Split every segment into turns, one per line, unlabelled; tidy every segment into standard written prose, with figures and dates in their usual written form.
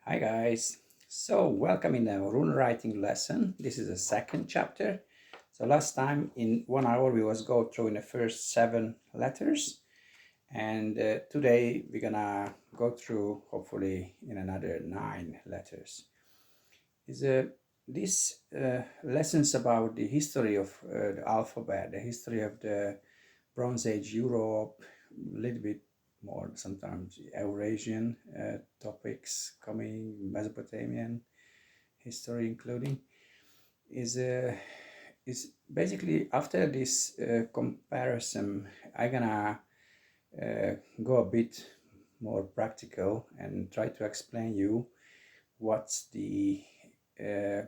Hi guys, so welcome in the rune writing lesson. This is the second chapter. So last time in 1 hour we was go through in the first 7 letters, and today we're gonna go through hopefully in another 9 letters. Is This lessons about the history of the alphabet, the history of the Bronze Age Europe, a little bit more sometimes Eurasian topics coming, Mesopotamian history including, is basically after this comparison I'm gonna go a bit more practical and try to explain you what's the uh,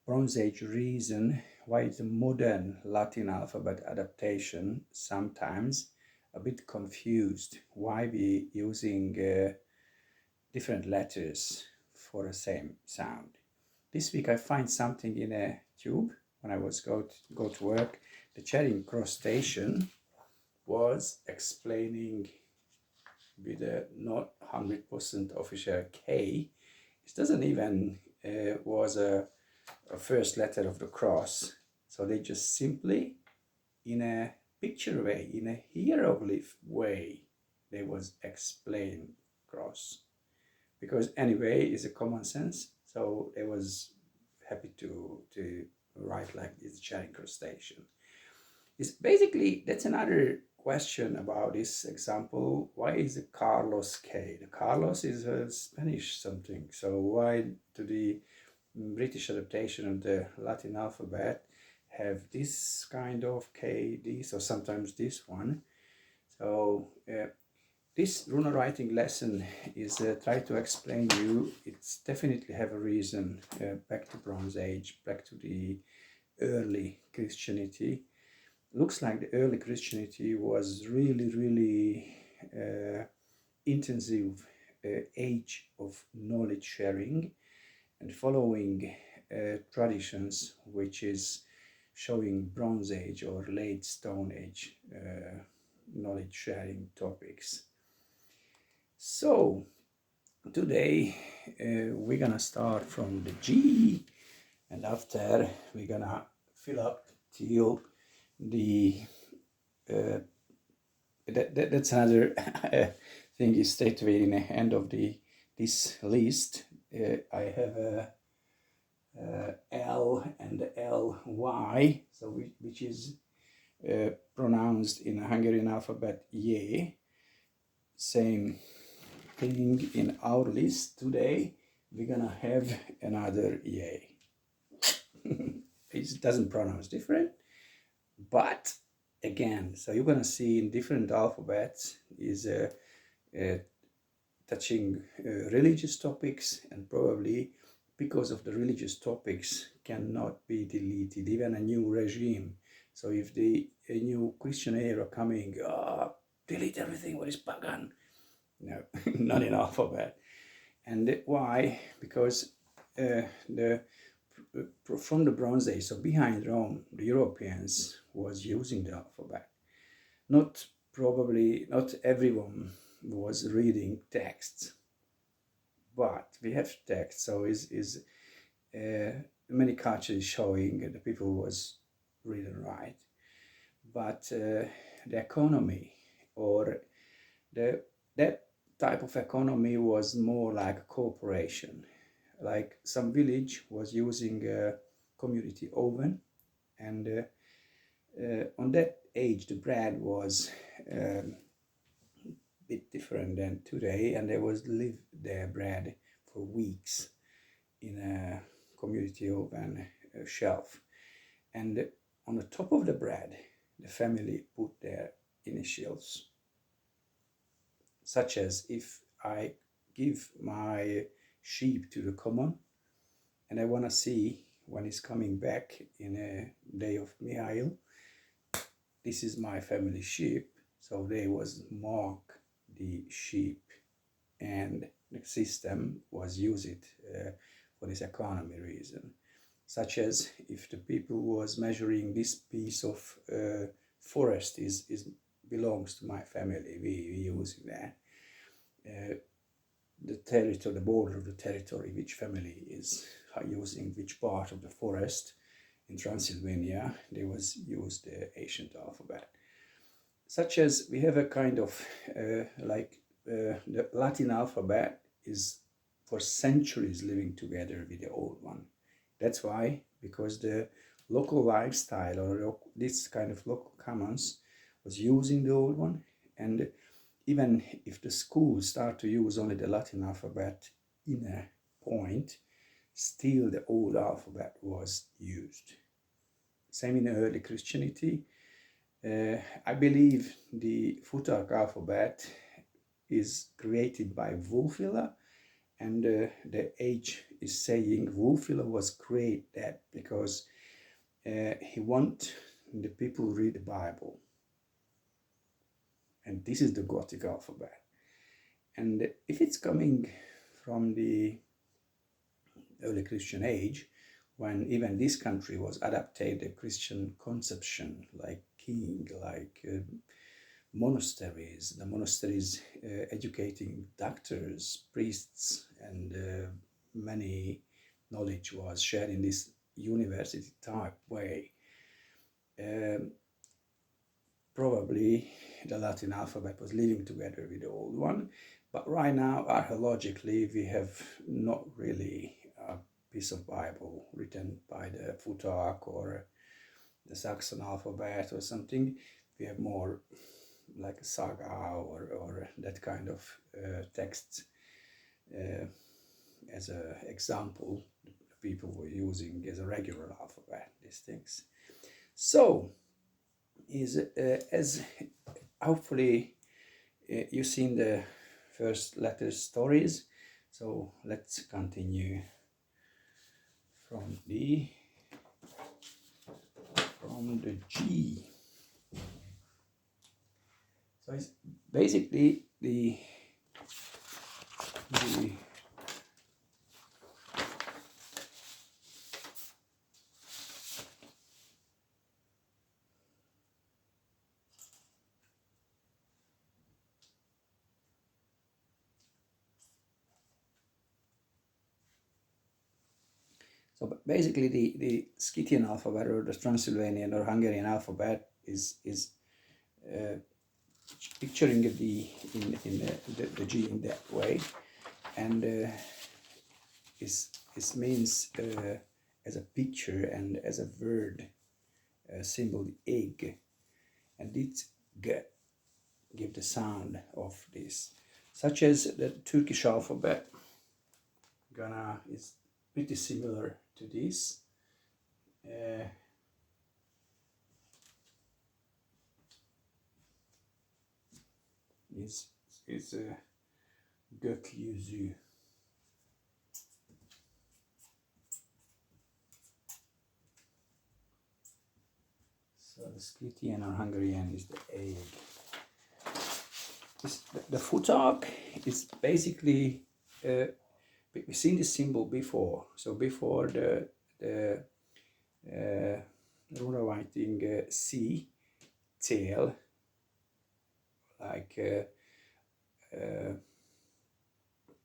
Bronze Age reason why the modern Latin alphabet adaptation sometimes a bit confused why we using different letters for the same sound. This week I find something in a tube when I was go to work. The Charing Cross station was explaining with a not 100% official K. It doesn't even was a first letter of the cross. So they just simply, in a picture way, in a hieroglyph way, they was explain cross. Because anyway, it's a common sense. So they was happy to write like this Charing Cross station. It's basically, that's another question about this example. Why is it Carlos K? The Carlos is a Spanish something. So why do the British adaptation of the Latin alphabet have this kind of K, this, or sometimes this one? So this runa writing lesson is try to explain you. It's definitely have a reason back to Bronze Age, back to the early Christianity. Looks like the early Christianity was really intensive age of knowledge sharing and following traditions which is showing Bronze Age or late Stone Age knowledge sharing topics. So today we're gonna start from the G, and after we're gonna fill up till the that's another thing is straight away in the end of this list. I have a L and the LY, so which is pronounced in a Hungarian alphabet ye. Same thing in our list today. We're gonna have another ye. It doesn't pronounce different, but again, so you're gonna see in different alphabets is touching religious topics, and probably because of the religious topics cannot be deleted, even a new regime. So if a new Christian era coming, delete everything what is pagan. No, not in alphabet. And why? Because from the Bronze Age, so behind Rome, the Europeans was using the alphabet. Not everyone was reading texts, but we have text. So is many cultures showing the people was read and write, but the economy or that type of economy was more like a corporation. Like some village was using a community oven, and on that age the bread was a bit different than today, and they was live their bread for weeks in a community oven shelf. And on the top of the bread the family put their initials, such as if I give my sheep to the common and I want to see when he's coming back in a day of Mihail, this is my family sheep. So they was mark the sheep, and the system was used for this economy reason. Such as if the people was measuring this piece of forest is belongs to my family, we using that. the territory, the border of the territory, which family is using which part of the forest. In Transylvania, they was used the ancient alphabet. Such as we have a kind of the Latin alphabet is for centuries living together with the old one. That's why, because the local lifestyle or this kind of local commons was using the old one, and even if the schools start to use only the Latin alphabet in a point, still the old alphabet was used. Same in early Christianity. I believe the Futhark alphabet is created by Wulfila, and the age is saying Wulfila was created because he want the people read the Bible. And this is the Gothic alphabet. And if it's coming from the early Christian age, when even this country was adapted a Christian conception, like king, like monasteries, the monasteries educating doctors, priests, and many knowledge was shared in this university type way. Probably the Latin alphabet was living together with the old one, but right now archaeologically we have not really a piece of Bible written by the Futhark or the Saxon alphabet or something. We have more like a saga or that kind of text as an example people were using as a regular alphabet, these things. So is as hopefully you've seen the first letter stories, so let's continue from the G. So it's basically the so basically the Scythian alphabet or the Transylvanian or Hungarian alphabet is picturing the G in that way, and it means as a picture and as a word symbol, the egg, and it give the sound of this, such as the Turkish alphabet. Ghana is pretty similar to this. Is gökyüzü. So the Scythian or Hungarian is the egg. The Futhark is basically we've seen this symbol before. So before the RUNA writing C tail, like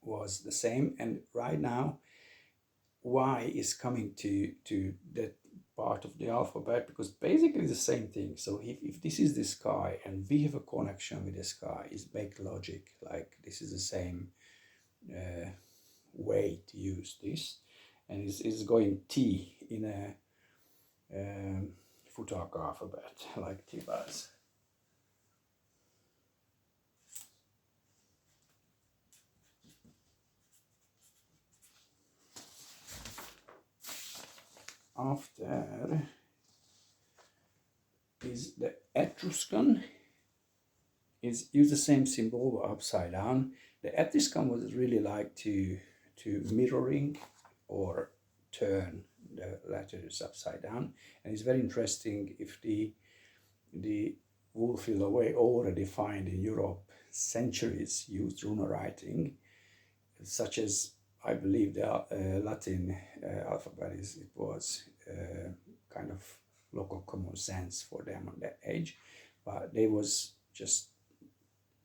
was the same, and right now Y is coming to that part of the alphabet, because basically the same thing. So if this is the sky and we have a connection with the sky, it's make logic, like this is the same way to use this, and it's going T in a Futhark alphabet, like T-bars. After is the Etruscan, is use the same symbol upside down. The Etruscan was really like to mirroring or turn the letters upside down, and it's very interesting if the Wulfila way already find in Europe centuries used runa writing, such as I believe the Latin alphabet it was kind of local common sense for them on that age, but they was just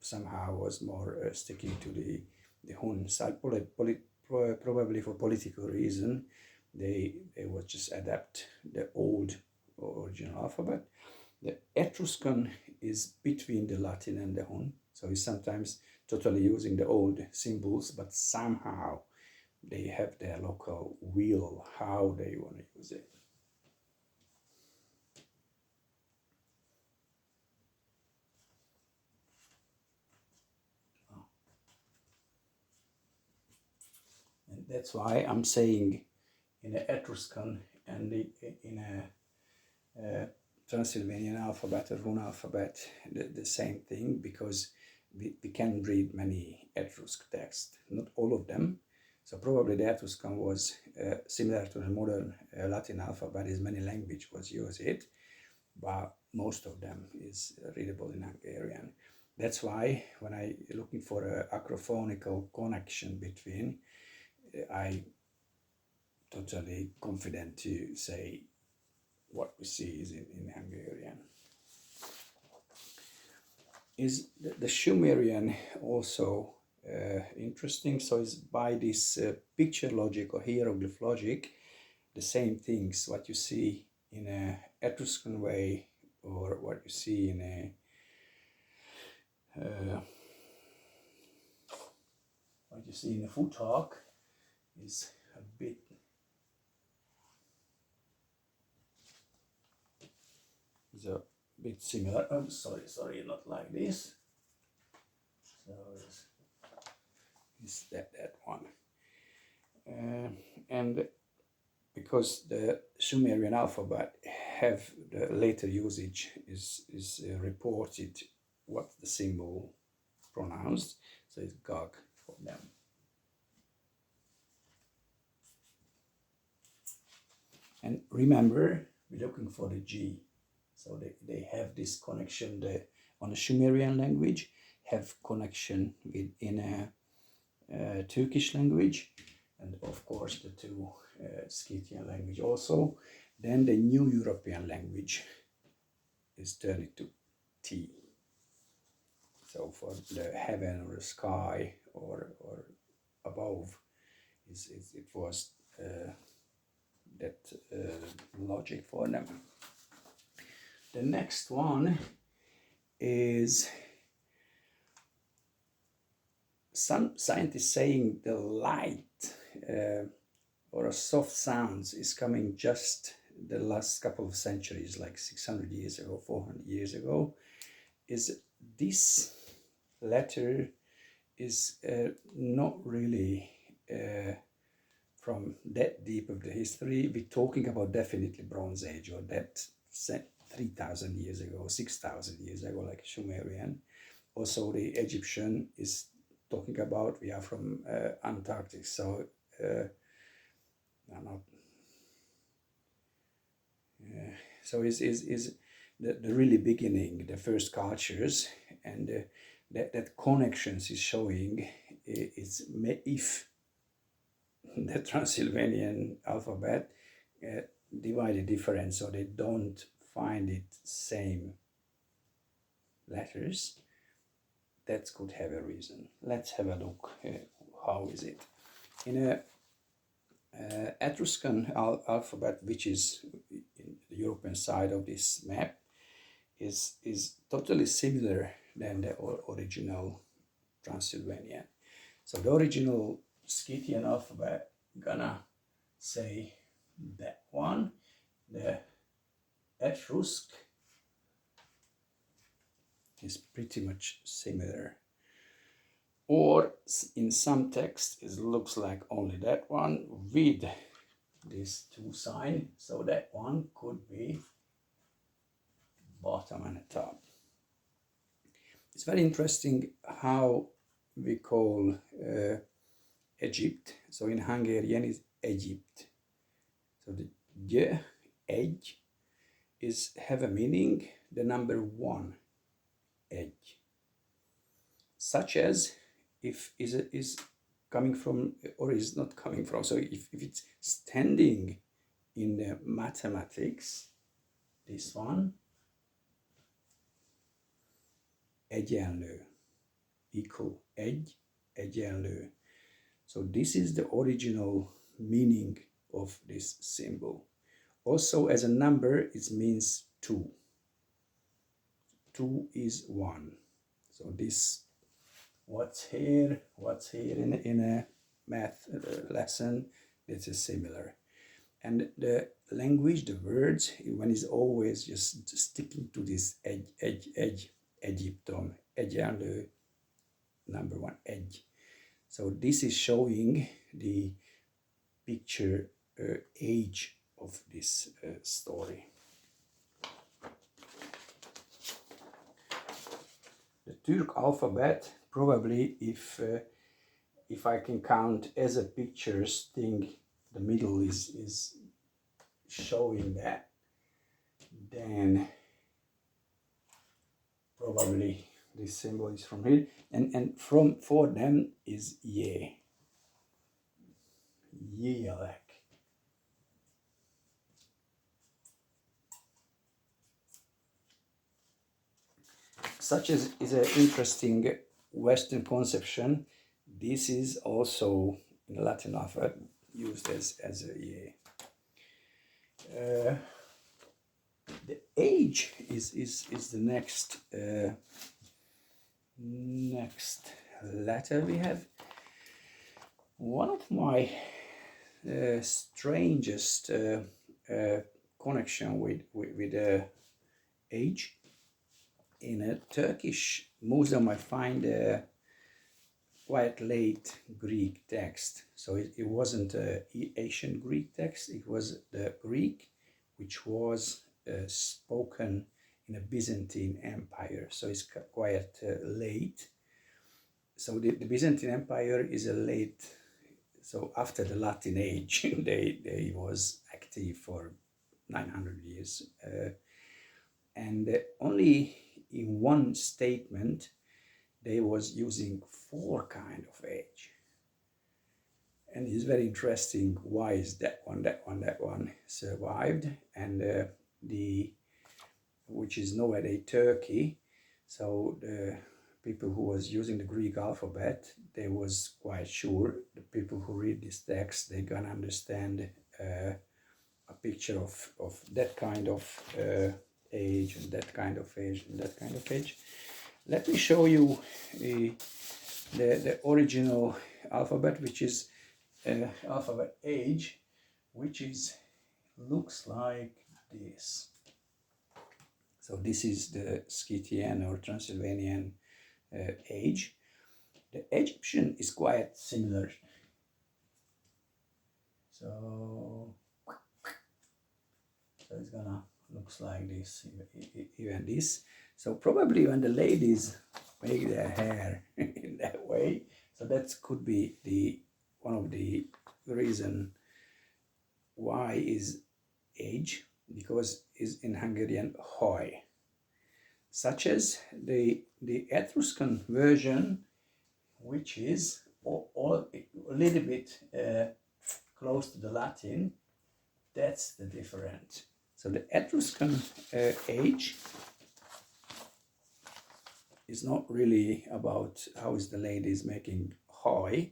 somehow was more sticking to the the Hun side, probably for political reason, they would just adapt the old original alphabet. The Etruscan is between the Latin and the Hun, so it's sometimes totally using the old symbols, but somehow they have their local will how they want to use it. And that's why I'm saying in the Etruscan and in a Transylvanian alphabet or Runa alphabet the same thing, because we can read many Etrusc texts, not all of them. So probably the Etruscan was similar to the modern Latin alphabet, as many language was used it, but most of them is readable in Hungarian. That's why when I looking for a acrophonical connection between, I totally confident to say what we see is in Hungarian. Is the Sumerian also interesting? So it's by this picture logic or hieroglyph logic, the same things what you see in a Etruscan way or what you see in a what you see in a Futhark is a bit similar. Oh, sorry, not like this. So it's that one. And because the Sumerian alphabet have the later usage is reported what the symbol pronounced, so it's Gog for them. And remember, we're looking for the G. So they have this connection on the Sumerian language, have connection in a Turkish language, and of course the two Scythian language also. Then the new European language is turned to T. So for the heaven or the sky or above, it was that logic for them. The next one is some scientists saying the light or a soft sounds is coming just the last couple of centuries, like 600 years ago, 400 years ago. Is this letter is not really from that deep of the history. We're talking about definitely Bronze Age, or that 3,000 years ago, 6,000 years ago, like Sumerian. Also the Egyptian is talking about, we are from Antarctic, so so is the really beginning, the first cultures, and that connections is showing is if the Transylvanian alphabet divided different, so they don't find it same letters. That could have a reason. Let's have a look. How is it in a Etruscan alphabet, which is in the European side of this map, is totally similar than the original Transylvanian. So the original Scythian alphabet, gonna say that one. The Etrusc is pretty much similar, or in some text it looks like only that one with these two signs, so that one could be bottom and top. It's very interesting how we call Egypt. So in Hungarian is Egypt. So the J, edge, is have a meaning, the number one, edge. Such as if is coming from or is not coming from. So if it's standing in the mathematics, this one, egyenlő, equal, egyenlő. So this is the original meaning of this symbol. Also, as a number, it means 2. 2 is 1. So this, what's here in a math lesson, this is similar. And the language, the words, one is always just sticking to this edge, Egypton, edge on the number 1, edge. So this is showing the picture age of this story. The Turk alphabet, probably if I can count as a pictures thing, the middle is showing that, then probably this symbol is from here, and for them is ye, like. Such as is an interesting Western conception. This is also in the Latin alphabet used as a ye. The age is the next next letter we have. One of my strangest connection with age. In a Turkish museum, I find a quite late Greek text. So it wasn't ancient Greek text, it was the Greek which was spoken in a Byzantine Empire. So it's quite late. So the Byzantine Empire is a late, so after the Latin age, they was active for 900 years. And only in one statement, they was using 4 kind of age. And it's very interesting why is that one survived, and which is nowadays Turkey. So the people who was using the Greek alphabet, they was quite sure the people who read this text, they gonna understand a picture of that kind of age, and that kind of age, and that kind of age. Let me show you the original alphabet, which is alphabet age, which looks like this. So this is the Scythian or Transylvanian age. The Egyptian is quite similar. So it's gonna looks like this, even this. So probably when the ladies make their hair in that way, so that could be one of the reason why is age, because is in Hungarian hoj. Such as the Etruscan version, which is a little bit close to the Latin. That's the difference. So the Etruscan age is not really about how is the ladies making hoj.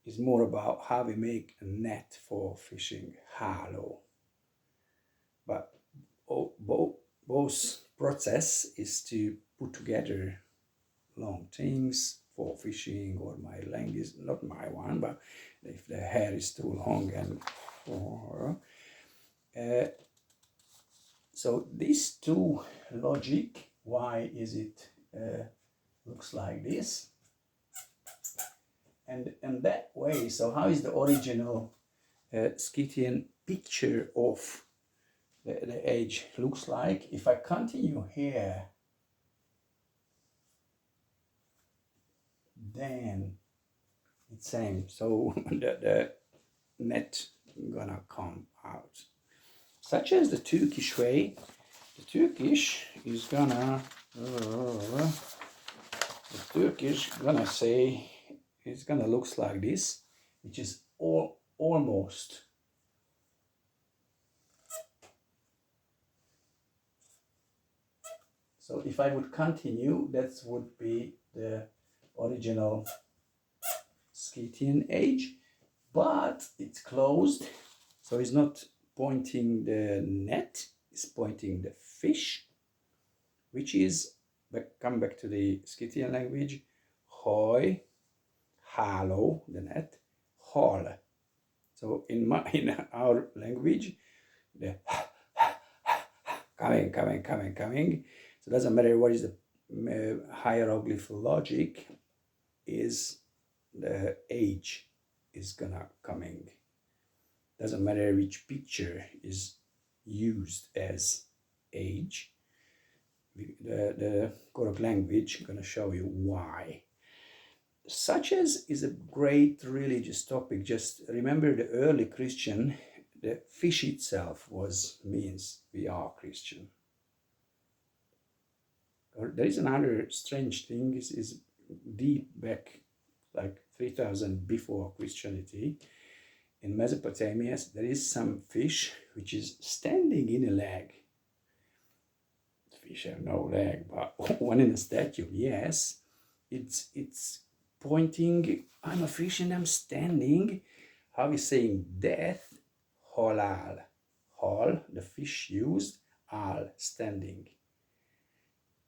It's more about how we make a net for fishing, halo. But both process is to put together long things for fishing, or my length is not my one, but if the hair is too long and so these two logic, why is it looks like this, and that way. So how is the original Scythian picture of the age looks like? If I continue here, then it's same. So the net gonna come out. Such as the Turkish way, the Turkish is gonna say it's gonna looks like this, which is almost. So if I would continue, that would be the original Scythian age, but it's closed, so it's not pointing the net, it's pointing the fish, which is, come back to the Scythian language, hoj, háló, the net, hal. So in our language, the coming. So it doesn't matter what is the hieroglyph logic, is the age is gonna coming. Doesn't matter which picture is used as age. The correct language gonna show you why. Such as is a great religious topic. Just remember the early Christian, the fish itself means we are Christian. Or there is another strange thing, is deep back, like 3000 before Christianity. In Mesopotamia, there is some fish which is standing in a leg. Fish have no leg, but one in a statue, yes. It's pointing, I'm a fish and I'm standing. How is saying death? Halal. Hal, the fish used, al, standing.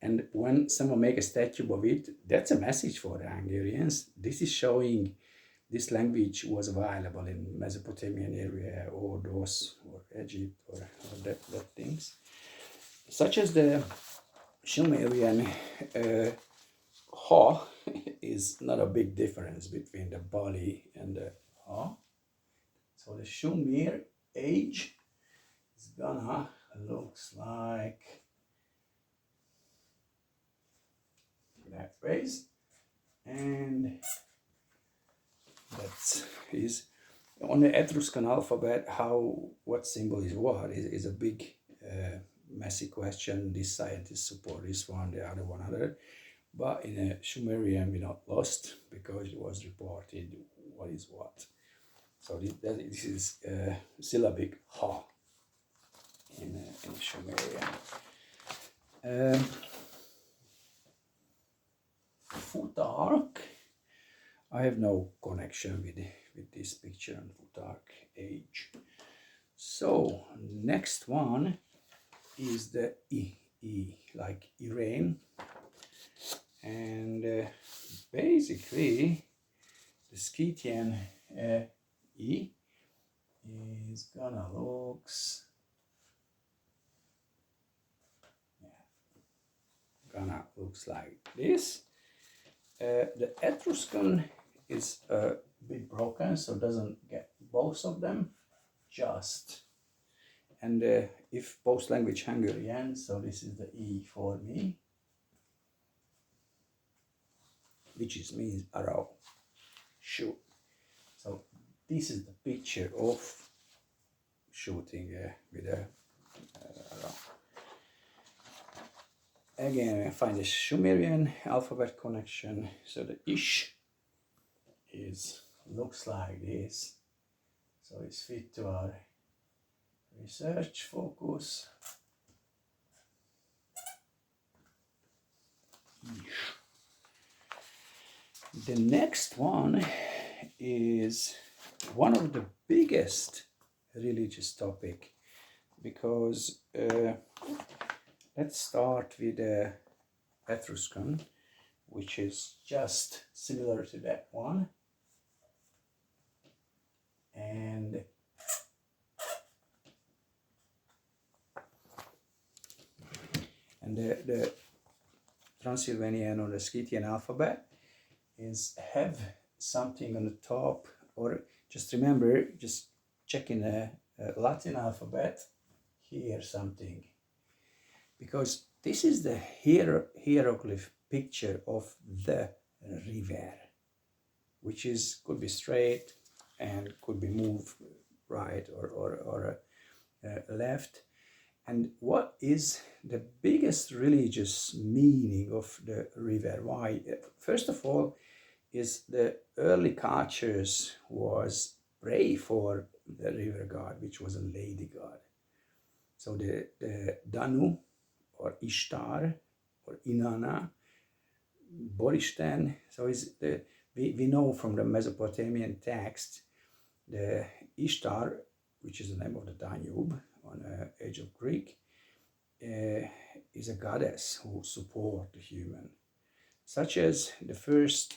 And when someone make a statue of it, that's a message for the Hungarians. This is showing this language was available in Mesopotamian area, or those, or Egypt, or that things. Such as the Sumerian ha is not a big difference between the Bali and the ha. So the Shumir age is gonna looks like that ways, and that is on the Etruscan alphabet. What symbol is what is a big messy question. This scientist support this one, the other one other, but in a Sumerian we're not lost because it was reported what is what. So this is syllabic ha in Sumerian. Futark, I have no connection with this picture and Futark age. So next one is the I, like Iran, and basically the Scythian I is gonna looks like this. The Etruscan is a bit broken, so doesn't get both of them, just. And if both language Hungarian, so this is the E for me, which means arrow, shoot. So this is the picture of shooting with a arrow. Again, I find the Sumerian alphabet connection. So the ish looks like this. So it's fit to our research focus. Ish. The next one is one of the biggest religious topic, because let's start with the Etruscan, which is just similar to that one. And the Transylvanian or the Scythian alphabet have something on the top, or just remember, just checking the Latin alphabet, here something. Because this is the hieroglyph picture of the river, which could be straight and could be moved right or left. And what is the biggest religious meaning of the river? Why? First of all, is the early cultures was pray for the river god, which was a lady god. So the Danu, or Ishtar, or Inanna, Boristen, so is the We know from the Mesopotamian text, the Ishtar, which is the name of the Danube on Age of Greek, is a goddess who supports the human, such as the first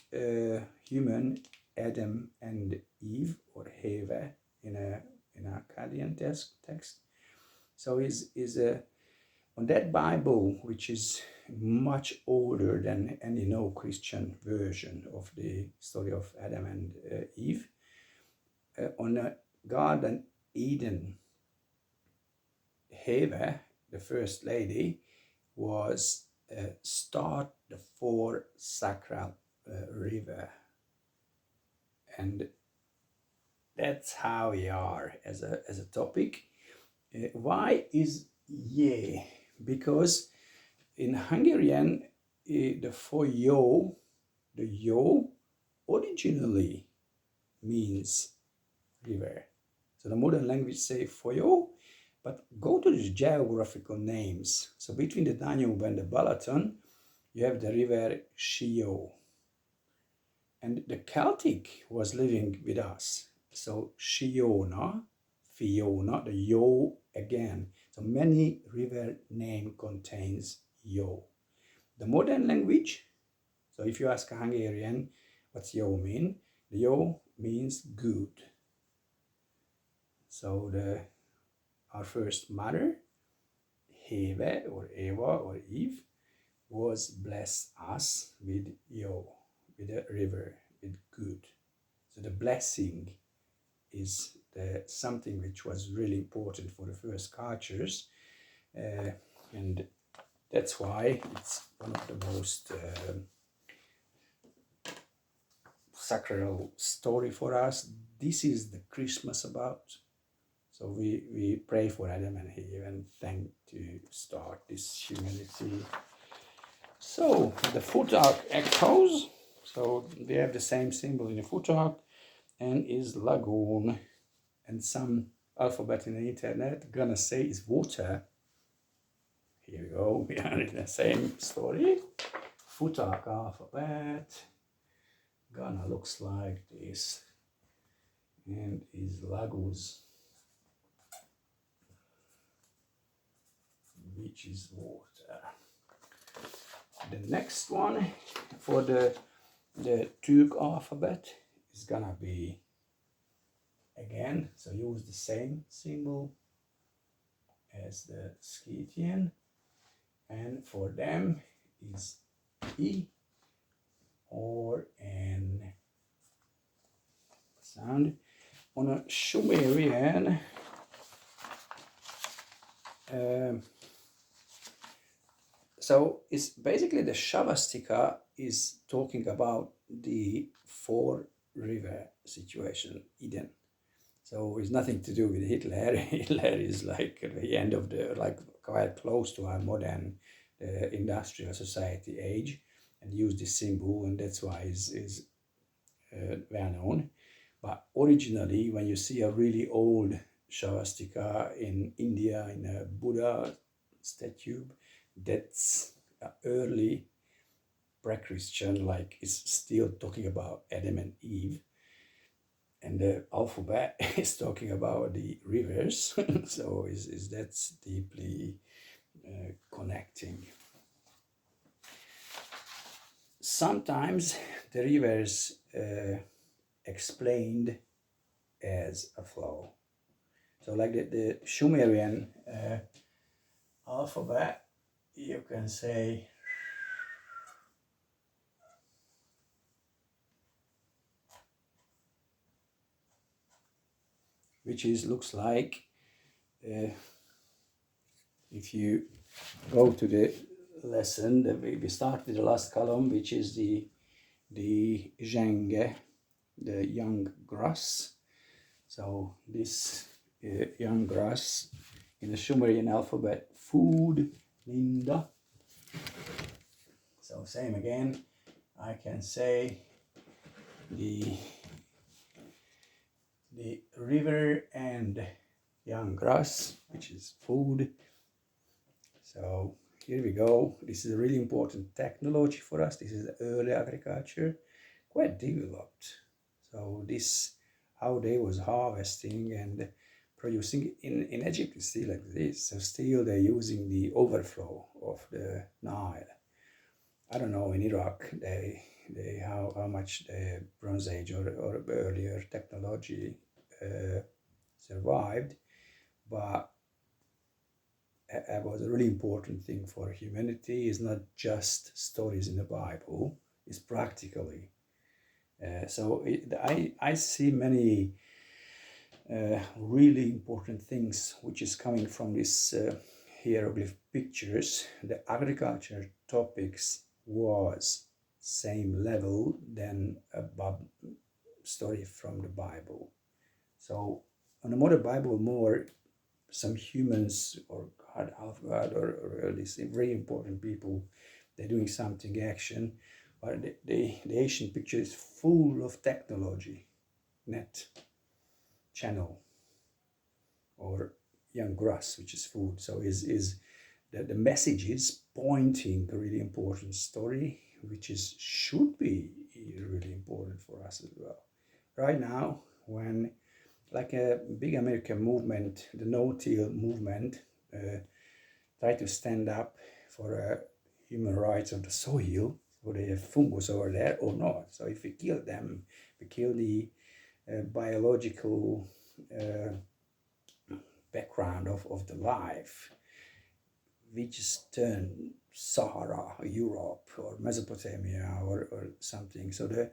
human, Adam and Eve, or Heve in Akkadian text. So is on that Bible, which is much older than any Christian version of the story of Adam and Eve, on a Garden Eden, Heve, the first lady, was start the 4 sacral river, and that's how we are as a topic. Why is ye? Because in Hungarian, the folyó, the yo, originally means river. So the modern language say folyó, but go to the geographical names. So between the Danube and the Balaton, you have the river Sió. And the Celtic was living with us. So Siona, Fiona, the yo again. So many river name contains yo. The modern language, so if you ask a Hungarian, what's yo mean? The yo means good. So our first mother, Heve or Eva or Eve, was blessed us with yo, with a river, with good. So the blessing is something which was really important for the first cultures, and that's why it's one of the most sacral story for us. This is the Christmas about. So we pray for Adam and Eve and thank to start this humanity. So the footmark echoes. So we have the same symbol in the footmark, and is lagoon. And some alphabet in the internet gonna say is water. Here we go. We are in the same story. Footmark alphabet. Gonna looks like this, and is lagos, which is water. The next one for the Turk alphabet is gonna be again, so use the same symbol as the Scythian, and for them is E or N sound. On a Sumerian, so it's basically the Shavastika is talking about the 4 river situation, Eden. So it's nothing to do with Hitler. Hitler is like at the end of quite close to our modern industrial society age, and use this symbol, and that's why is well known. But originally, when you see a really old Shavastika in India, in a Buddha statue, that's early pre-Christian, like it's still talking about Adam and Eve. And the alphabet is talking about the rivers, so that's deeply connecting. Sometimes the rivers explained as a flow. So like the Sumerian alphabet, you can say which looks like, if you go to the lesson, we start with the last column, which is the zhenge, the young grass. So this young grass in the Sumerian alphabet, food, linda. So same again, I can say the river and young grass, which is food. So here we go. This is a really important technology for us. This is the early agriculture, quite developed. So this, how they was harvesting and producing in Egypt is still like this. So still they're using the overflow of the Nile. I don't know in Iraq they how much the Bronze Age or earlier technology survived, but it was a really important thing for humanity. Is not just stories in the Bible; it's practically. I see many really important things which is coming from these hieroglyph pictures. The agriculture topics was same level than a story from the Bible. So on the modern Bible, more some humans or God, half God, or these very important people, they're doing something action. But the Asian picture is full of technology, net, channel, or young grass, which is food. So is that the message is pointing a really important story, which is should be really important for us as well. Right now, when like a big American movement, the no-till movement, try to stand up for human rights of the soil, so they have fungus over there or not. So if we kill them, we kill the biological background of the life. We just turn Sahara, Europe, or Mesopotamia, or something. So the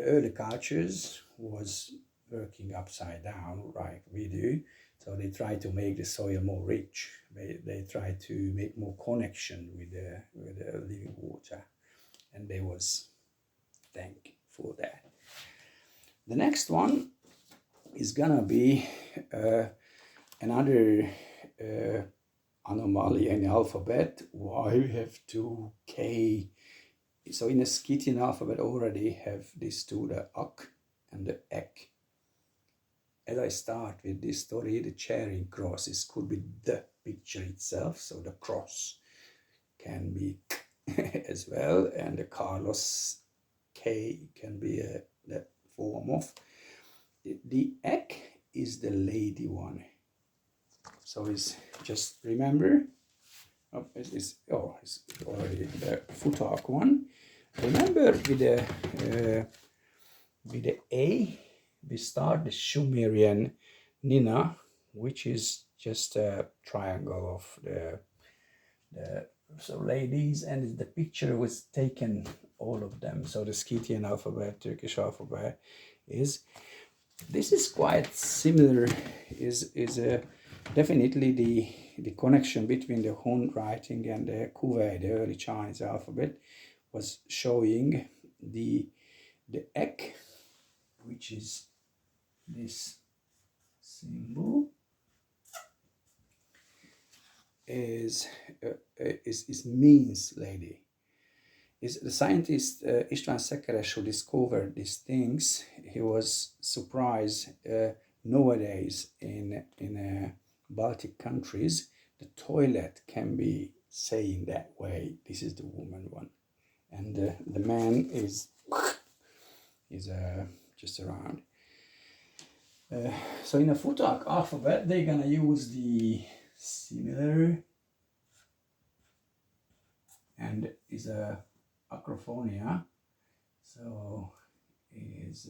early cultures was working upside down, like we do. So they try to make the soil more rich. They try to make more connection with the living water, and they was thank for that. The next one is gonna be another anomaly in the alphabet. Why we have two K? So in the Scythian alphabet already have these two, the ak and the ek. As I start with this story, the Charing crosses could be the picture itself, so the cross can be as well, and the Carlos K can be that form of. The ek is the lady one. So it's just remember, it's already the futak one. Remember with the A, we start the Sumerian Nina, which is just a triangle of the so ladies, and the picture was taken all of them. So the Scythian alphabet, Turkish alphabet is. This is quite similar. Is definitely the connection between the Hun writing and the Kuwait, the early Chinese alphabet, was showing the ek, which is this symbol, is means lady. Is the scientist István Szekeres who discovered these things. He was surprised nowadays in Baltic countries the toilet can be saying that way. This is the woman one, and the man is just around. So in the Futak alphabet, they're gonna use the similar, and is a acrophonia. So is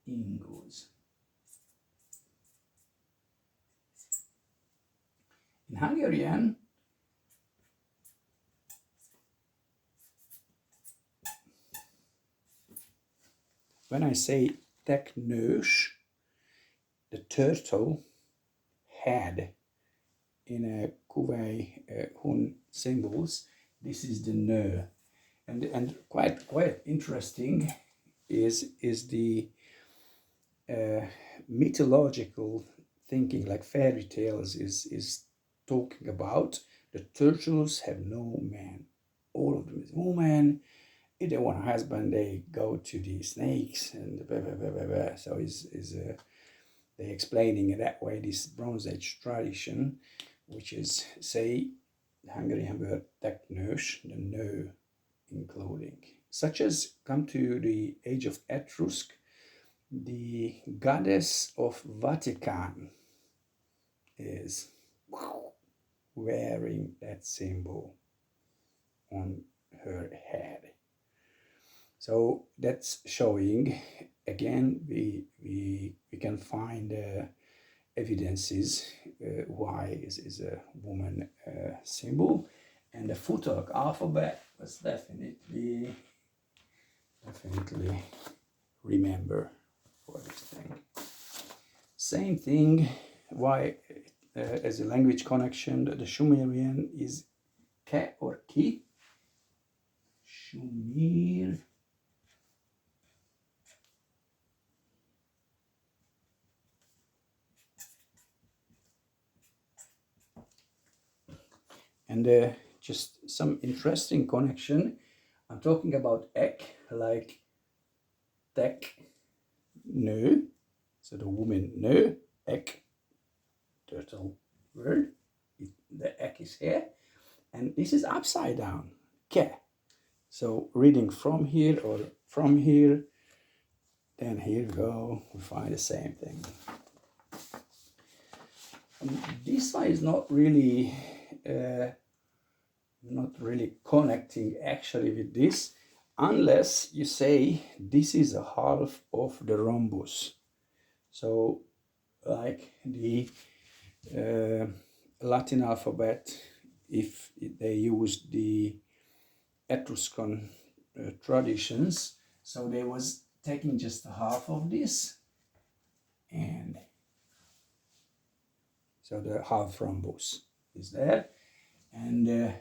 ingus. In Hungarian, when I say teknős, the turtle head in a Kuwait Hun symbols, this is the nö, and quite interesting is the mythological thinking, like fairy tales is talking about the turtles have no man, all of them is woman. If they want a husband, they go to the snakes and blah, blah, blah, blah, blah. So they explaining it that way, this Bronze Age tradition, which is, say, the Hungarian word teknős, the no including. such as come to the age of Etrusc, the goddess of Vatican is wearing that symbol on her head. So that's showing, again, we can find evidences why is a woman symbol, and the Futhark alphabet was definitely remember for this thing. Same thing, why as a language connection, the Sumerian is Ke or Ki. Shumir. And just some interesting connection. I'm talking about ek, like tek, no. So the woman no, ek, turtle word. The ek is here. And this is upside down, ke. So reading from here or from here, then here we go, we find the same thing. And this one is not really connecting actually with this, unless you say this is a half of the rhombus. So like the Latin alphabet, if they use the Etruscan traditions, so they was taking just half of this, and so the half rhombus is there, and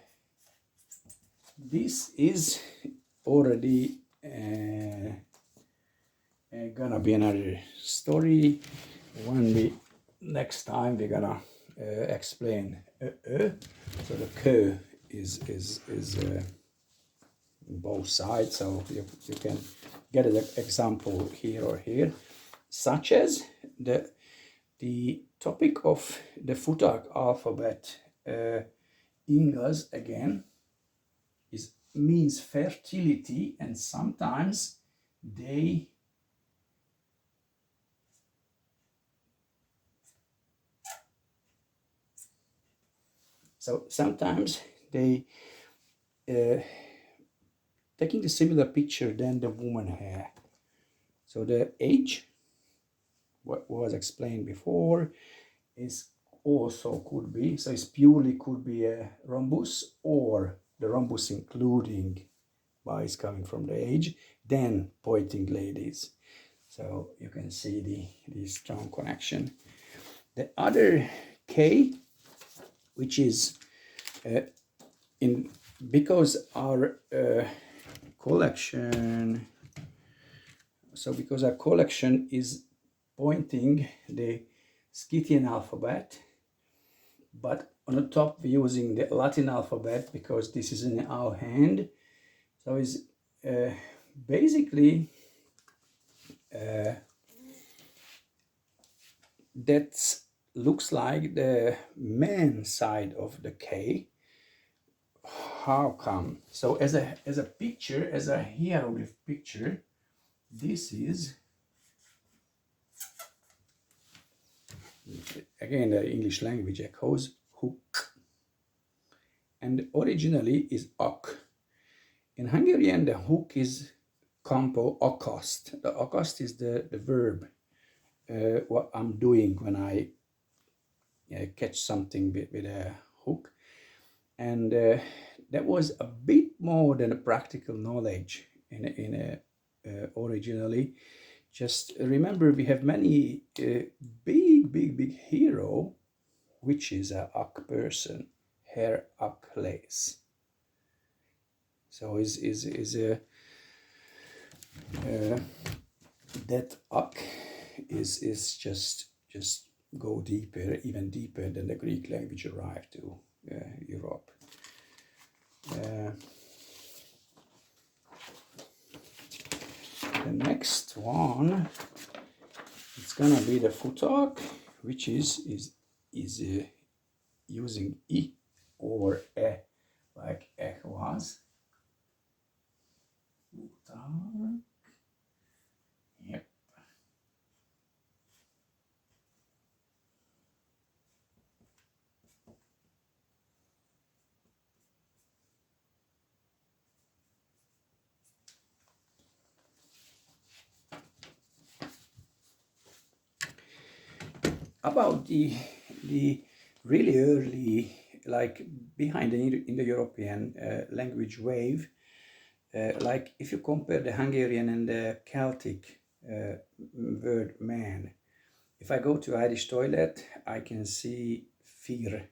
this is already gonna be another story. Next time we're gonna explain. So the k is both sides, so you can get an example here or here, such as the topic of the Futhark alphabet. Ingas again means fertility, and sometimes they taking a similar picture than the woman hair. So the age, what was explained before, is also could be, so it's purely could be a rhombus, or the rhombus including is coming from the age, then pointing ladies. So you can see the strong connection. The other K, which is because our collection, because our collection is pointing the Scythian alphabet, but on the top we're using the Latin alphabet because this is in our hand. So it's basically that looks like the man side of the K. How come? So as a picture, as a hieroglyph picture, this is again the English language echoes hook, and originally is ok. In Hungarian, the hook is kampo akaszt. The akaszt is the verb, what I'm doing when I catch something with a hook. And that was a bit more than a practical knowledge in originally. Just remember, we have many big hero, which is a ak person, Herakles. So is a that ak is just go deeper, even deeper than the Greek language arrived to Europe. The next one, it's gonna be the Futhark, which is using I or E, like E was. Yep. About the really early, like behind the Indo-European language wave, like if you compare the Hungarian and the Celtic word man, if I go to Irish toilet, I can see fir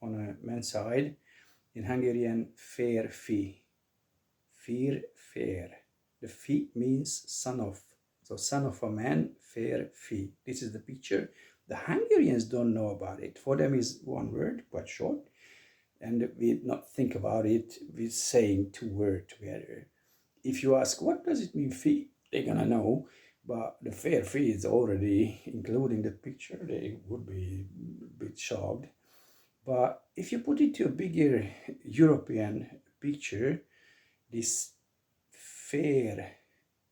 on a man's side. In Hungarian, fair fi, fir fair. The fi means son of. So son of a man, fair fi. This is the picture. The Hungarians don't know about it. For them is one word, quite short. And we not think about it with saying two words together. If you ask, what does it mean fi? They're gonna know. But the fair fi is already including the picture. They would be a bit shocked. But if you put it to a bigger European picture, this fair,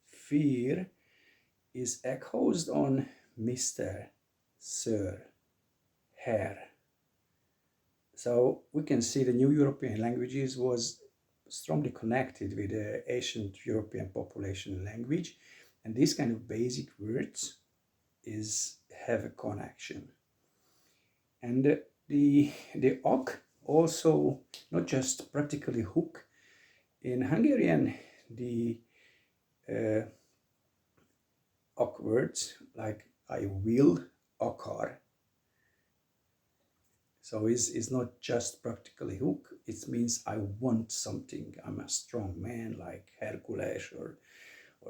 fear is echoed on Mr., Sir, Herr. So we can see the new European languages was strongly connected with the ancient European population language, and these kind of basic words have a connection. And the ok also not just practically hook. In Hungarian, the ok words like I will, akar. So it's not just practically hook, it means I want something. I'm a strong man like Hercules or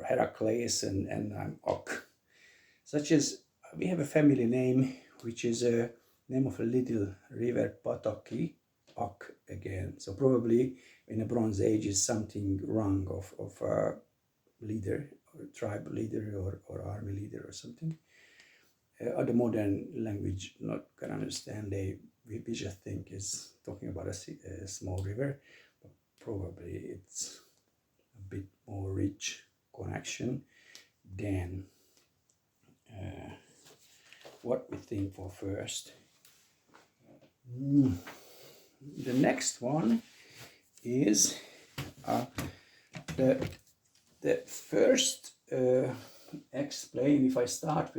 Heracles, and I'm ok. Such as we have a family name which is a name of a little river, Pataki, ok again. So probably in the Bronze Age is something wrong of a leader, or tribe leader, or army leader or something. The modern language not gonna understand. We just think is talking about a small river, but probably it's a bit more rich connection than what we think for first. The next one is the first explain. If I start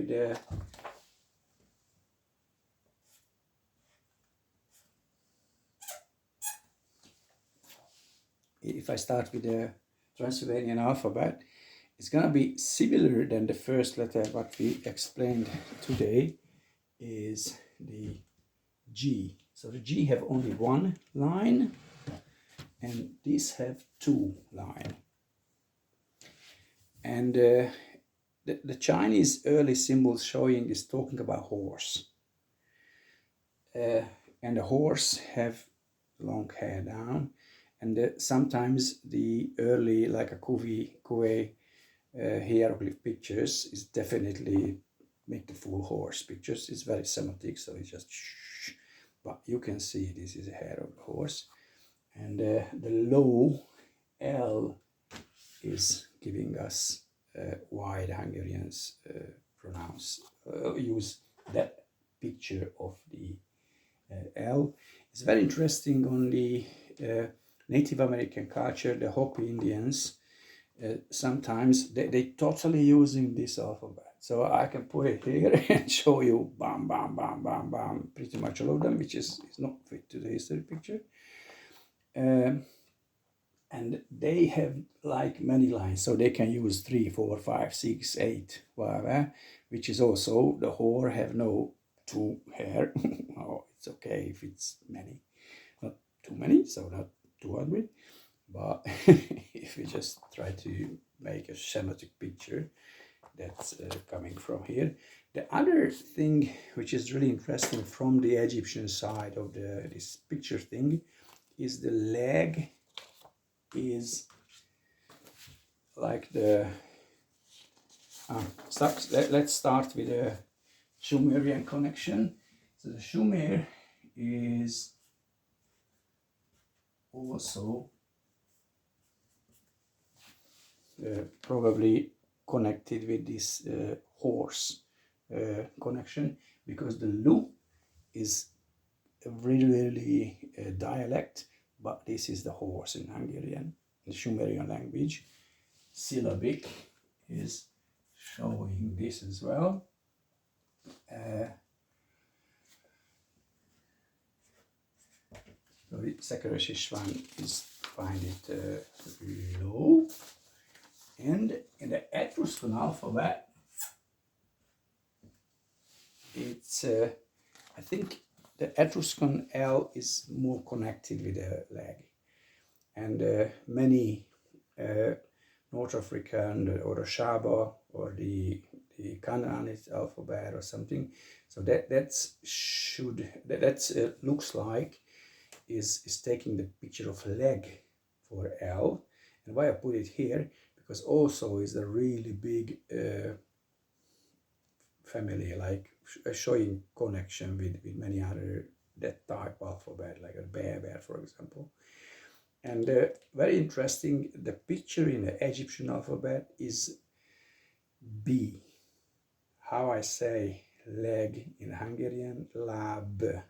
with the Transylvanian alphabet, it's gonna be similar than the first letter what we explained today is the G. So the G have only one line, and these have two lines. And the Chinese early symbols showing is talking about horse. And the horse have long hair down, and sometimes the early, like a Kuei hieroglyph pictures is definitely make the full horse pictures. It's very semantic, so it's just shh, but you can see this is a hair of the horse. And the low L is giving us why the Hungarians use that picture of the L. It's very interesting on the Native American culture, the Hopi Indians, sometimes they totally using this alphabet. So I can put it here and show you bam, bam, bam, bam, bam, pretty much all of them, which is not fit to the history picture. And they have like many lines, so they can use 3, 4, 5, 6, 8, whatever, which is also the whore have no two hair. Oh, it's okay if it's many, not too many, so not 200. But if we just try to make a schematic picture that's coming from here. The other thing which is really interesting from the Egyptian side of this picture thing is the leg is like the let's start with the Sumerian connection. So the Sumer is also probably connected with this horse connection, because the lu is a really dialect, but this is the horse in Hungarian. In the Sumerian language, syllabic is showing this as well. The Szekeres one is find it low, and in the Etruscan alphabet, it's I think the Etruscan L is more connected with the leg, and many North African or the Shaba or the Canaanite alphabet or something. So looks like is taking the picture of leg for L. And why I put it here, because also is a really big family, like showing connection with many other that type alphabet, like a bear, for example. And very interesting, the picture in the Egyptian alphabet is B. How I say leg in Hungarian, lab.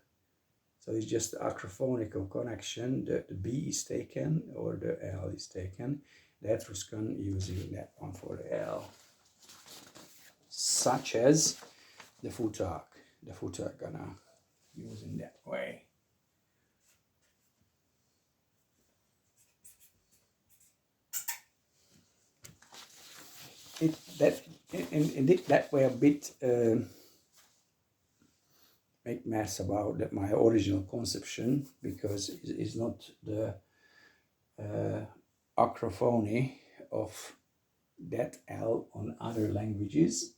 So it's just acrophonical connection. The B is taken or the L is taken. The Etruscan using that one for the L. Such as the futak. The futak gonna use in that way. That way a bit make mess about my original conception, because it's not the acrophony of that L on other languages,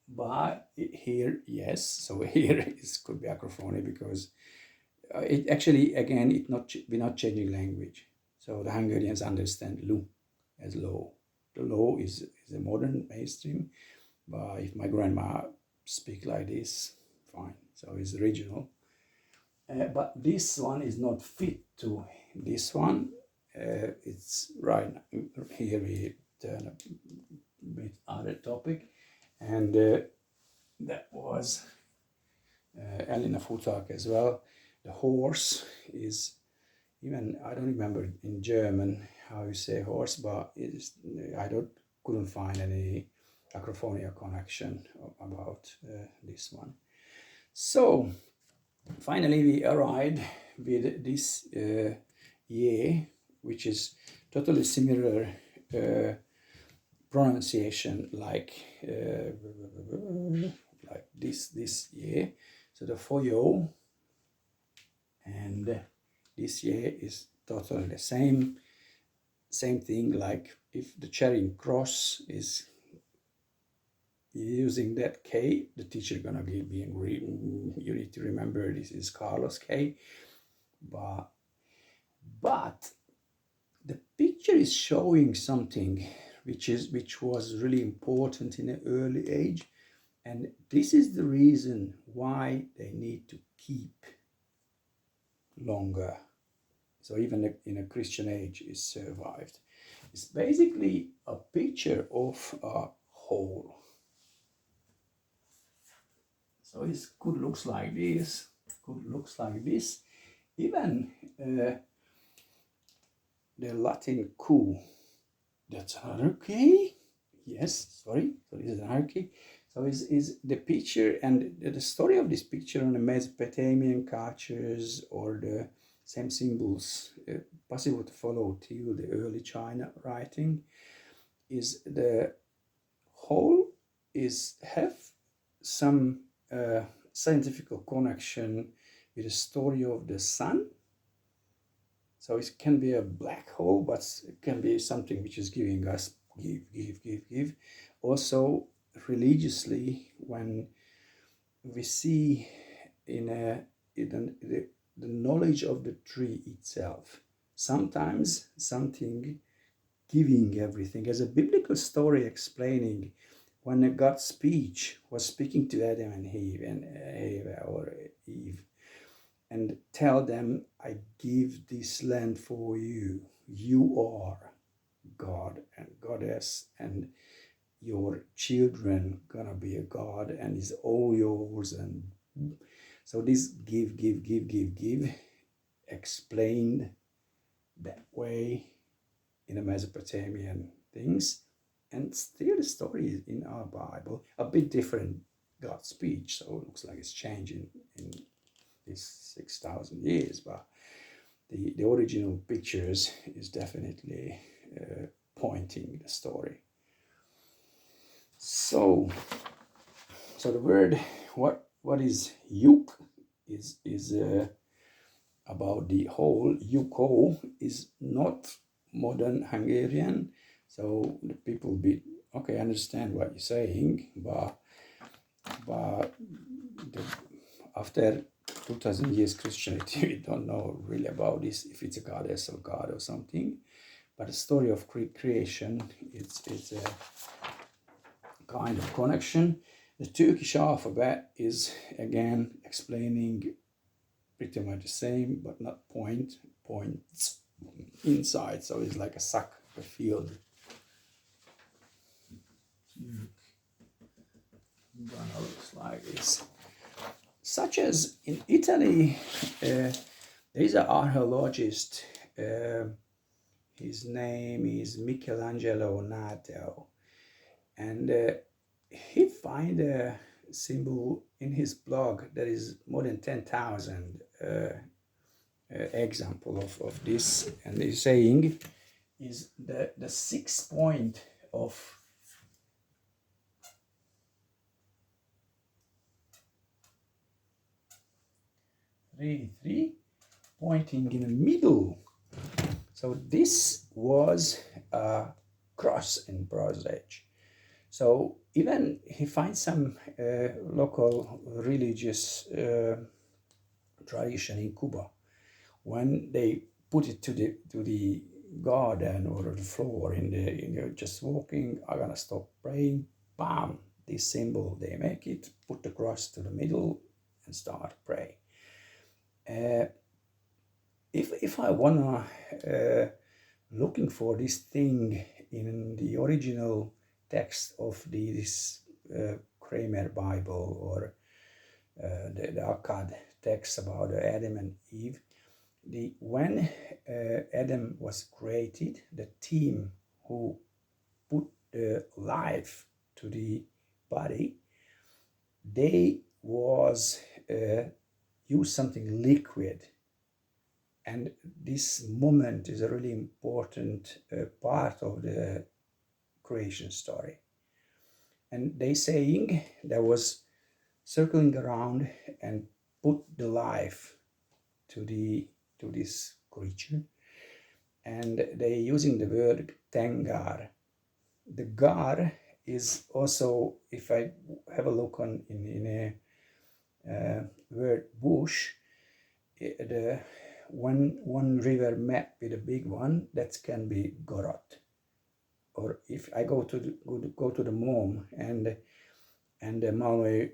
but here, yes. So here it could be acrophony, because it actually, again, we're not changing language. So the Hungarians understand lu as low. The low is a modern mainstream, but if my grandma speak like this, fine. So it's original. But this one is not fit to this one. It's right here we turn a bit other topic, and that was Elina Futak as well. The horse is, even I don't remember in German how you say horse, but I couldn't find any acrophonia connection about this one. So finally we arrived with this ye, which is totally similar pronunciation like this ye. So the foyo and this ye is totally the same thing. Like if the Charing Cross is using that K, the teacher gonna be angry. You need to remember this is Carlos K. But the picture is showing something which was really important in an early age, and this is the reason why they need to keep longer. So even in a Christian age is survived. It's basically a picture of a whole. So it could look like this, Even the Latin Q, that's another K. Yes, sorry. So this is another K. So is the picture and the story of this picture on the Mesopotamian cultures, or the same symbols possible to follow till the early China writing, is the whole have some scientific connection with the story of the sun. So it can be a black hole, but it can be something which is giving us give. Also religiously, when we see in the knowledge of the tree itself, sometimes something giving everything, as a biblical story explaining when God's speech was speaking to Adam and Eve, and tell them, I give this land for you. You are god and goddess, and your children gonna be a god and is all yours. And so this give explained that way in the Mesopotamian things. And still the story is in our Bible, a bit different God's speech, so it looks like it's changing in these 6,000 years, but the original pictures is definitely pointing the story. So the word, what is yuk is about the whole. Yuko is not modern Hungarian, so the people be okay, understand what you're saying, but after 2000 years Christianity, we don't know really about this, if it's a goddess or god or something. But the story of creation, it's a kind of connection. The Turkish alphabet is again explaining pretty much the same, but not points inside, so it's like a sack, a field. Gonna looks like this. Such as in Italy, there is an archaeologist. His name is Michelangelo Nato, and he find a symbol in his blog. There is more than 10,000 example of this, and he's saying is the 6 point of 3 pointing in the middle. So this was a cross in Bronze Age. So even he finds some local religious tradition in Cuba. When they put it to the garden or the floor in the just walking, I'm gonna stop praying, bam, this symbol they make it, put the cross to the middle and start pray. If I wanna looking for this thing in the original text of this Kramer Bible or the Akkad text about Adam and Eve, when Adam was created, the team who put the life to the body, they was use something liquid, and this moment is a really important part of the creation story. And they saying there was circling around and put the life to this creature, and they using the word tengar. The gar is also, if I have a look on in a word bush, the one river met with a big one, that can be gorot. Or if I go to the mom and mom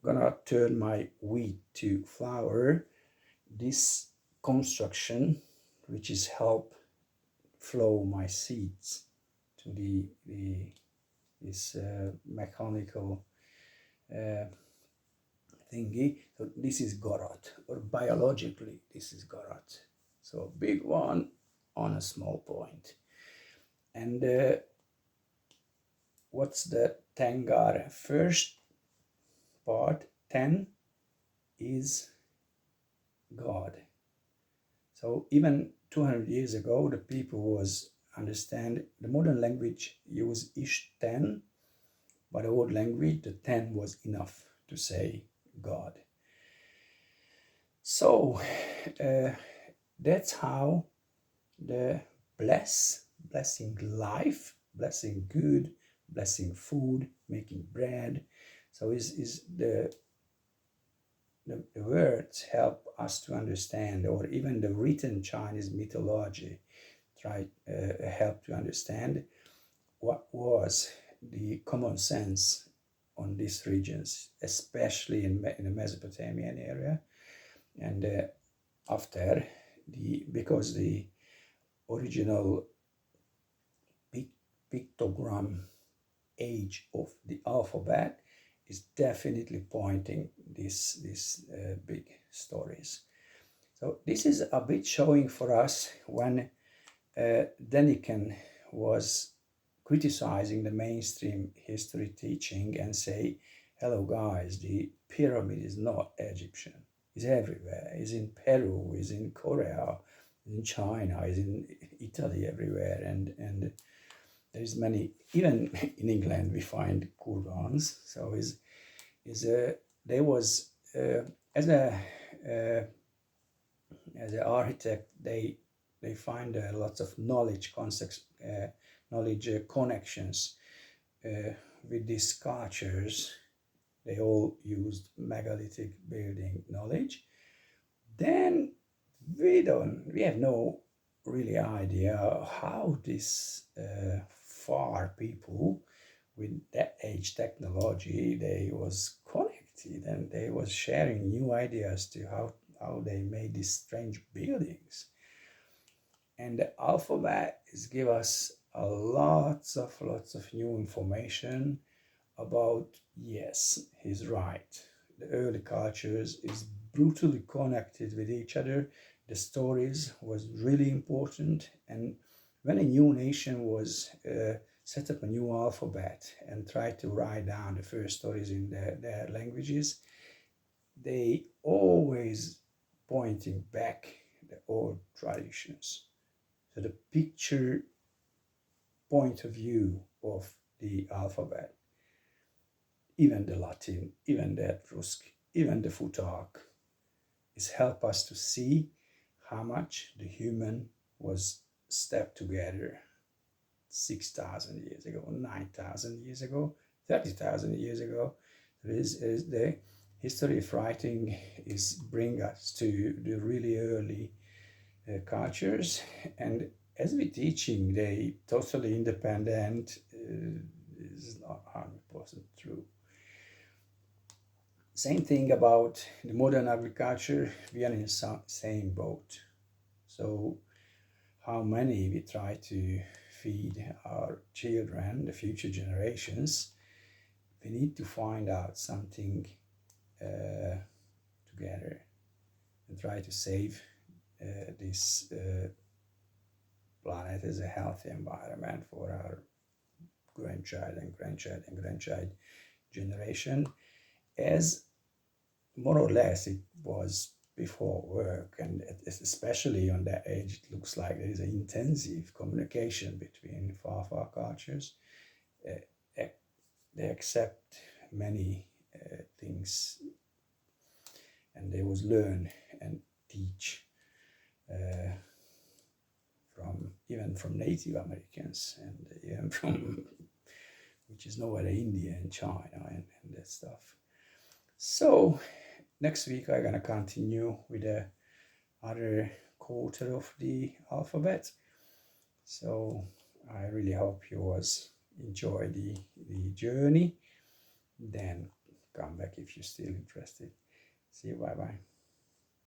gonna turn my wheat to flour, this construction, which is help flow my seeds to this mechanical thingy. So this is gorot, or biologically this is gorot. So big one on a small point. And what's the tengar? First part, 10, is God. So even 200 years ago, the people was understand, the modern language use ish 10, but the old language, the 10 was enough to say God. So that's how the blessing life, blessing good, blessing food, making bread. So is the words help us to understand, or even the written Chinese mythology help to understand what was the common sense on these regions, especially in the Mesopotamian area. And after because the original pictogram age of the alphabet is definitely pointing these big stories. So this is a bit showing for us when Deniken was criticizing the mainstream history teaching and say, hello guys, the pyramid is not Egyptian. It's everywhere. It's in Peru, it's in Korea, it's in China, it's in Italy, everywhere. And there's many, even in England we find kurgans. So there was, as an architect, they find lots of knowledge concepts, knowledge connections with these cultures. They all used megalithic building knowledge. Then we have no really idea how this far people with that age technology, they was connected and they was sharing new ideas to how they made these strange buildings. And the alphabet is give us lots of new information about, yes, he's right. The early cultures is brutally connected with each other. The stories was really important. And when a new nation was set up a new alphabet and tried to write down the first stories in their languages, they always pointing back the old traditions. So the picture point of view of the alphabet, even the Latin, even the Etrusc, even the Futhark, is help us to see how much the human was stepped together 6,000 years ago, 9,000 years ago, 30,000 years ago. Is the history of writing is bring us to the really early cultures, and as we teaching, they totally independent is not 100% true. Same thing about the modern agriculture. We are in the same boat. So how many we try to feed our children, the future generations, we need to find out something together and try to save this planet as a healthy environment for our grandchild and grandchild generation, as more or less it was before work. And especially on that age, it looks like there is an intensive communication between far cultures. They accept many things, and they was learn and teach from Native Americans, and even from which is nowhere India and China and that stuff. So next week I'm gonna continue with the other quarter of the alphabet. So I really hope you was enjoy the journey. Then come back if you're still interested. See you, bye bye.